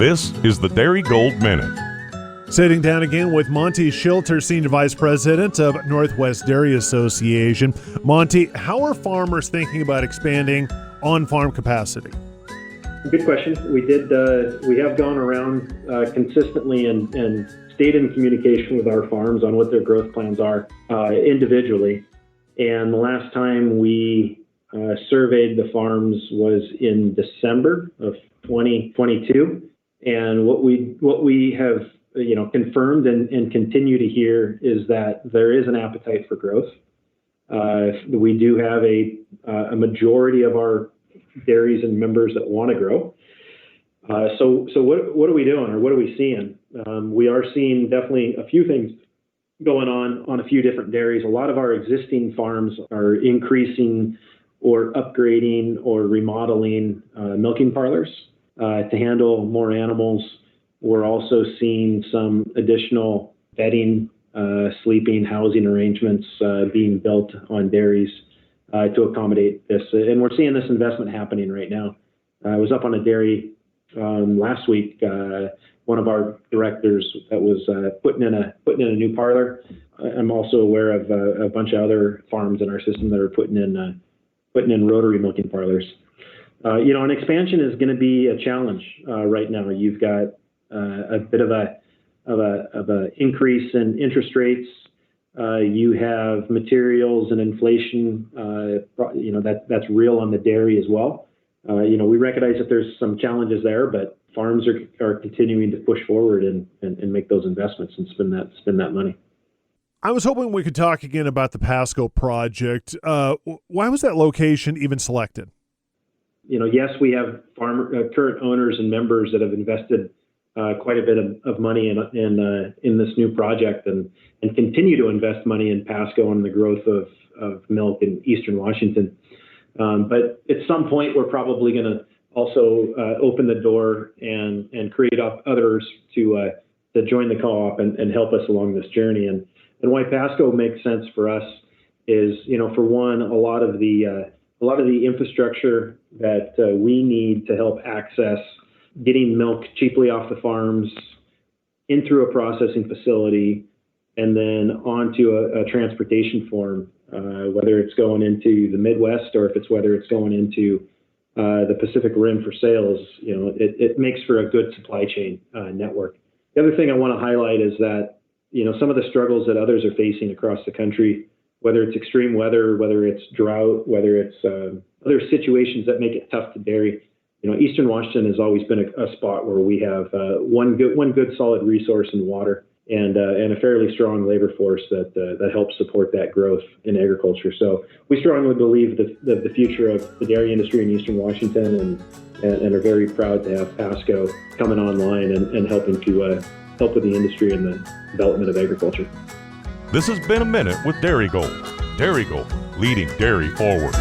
This is the Darigold Minute. Sitting down again with Monty Schilter, Senior Vice President of Northwest Dairy Association. Monty, how are farmers thinking about expanding on-farm capacity? Good question. We have gone around consistently and stayed in communication with our farms on what their growth plans are individually. And the last time we surveyed the farms was in December of 2022. And what we have confirmed and continue to hear is that there is an appetite for growth. We do have a majority of our dairies and members that want to grow. So what are we doing, or what are we seeing? We are seeing definitely a few things going on a few different dairies. A lot of our existing farms are increasing or upgrading or remodeling milking parlors to handle more animals. We're also seeing some additional bedding, sleeping, housing arrangements being built on dairies to accommodate this. And we're seeing this investment happening right now. I was up on a dairy last week. One of our directors that was putting in a new parlor. I'm also aware of a bunch of other farms in our system that are putting in rotary milking parlors. An expansion is going to be a challenge right now. You've got a bit of a increase in interest rates. You have materials and inflation. That's real on the dairy as well. We recognize that there's some challenges there, but farms are continuing to push forward and make those investments and spend that money. I was hoping we could talk again about the Pasco project. Why was that location even selected? Yes, we have current owners and members that have invested quite a bit of money in this new project and continue to invest money in Pasco and the growth of milk in Eastern Washington. But at some point, we're probably going to also open the door and create others to join the co-op and help us along this journey. And why Pasco makes sense for us is, for one, a lot of the infrastructure that we need to help access getting milk cheaply off the farms in through a processing facility and then onto a transportation form, whether it's going into the Midwest or whether it's going into the Pacific Rim for sales. It makes for a good supply chain network. The other thing I want to highlight is that some of the struggles that others are facing across the country, whether it's extreme weather, whether it's drought, whether it's other situations that make it tough to dairy. Eastern Washington has always been a spot where we have one good solid resource in water and a fairly strong labor force that helps support that growth in agriculture. So we strongly believe that the future of the dairy industry in Eastern Washington and are very proud to have Pasco coming online and helping to help with the industry and the development of agriculture. This has been a Minute with Darigold. Darigold, leading dairy forward.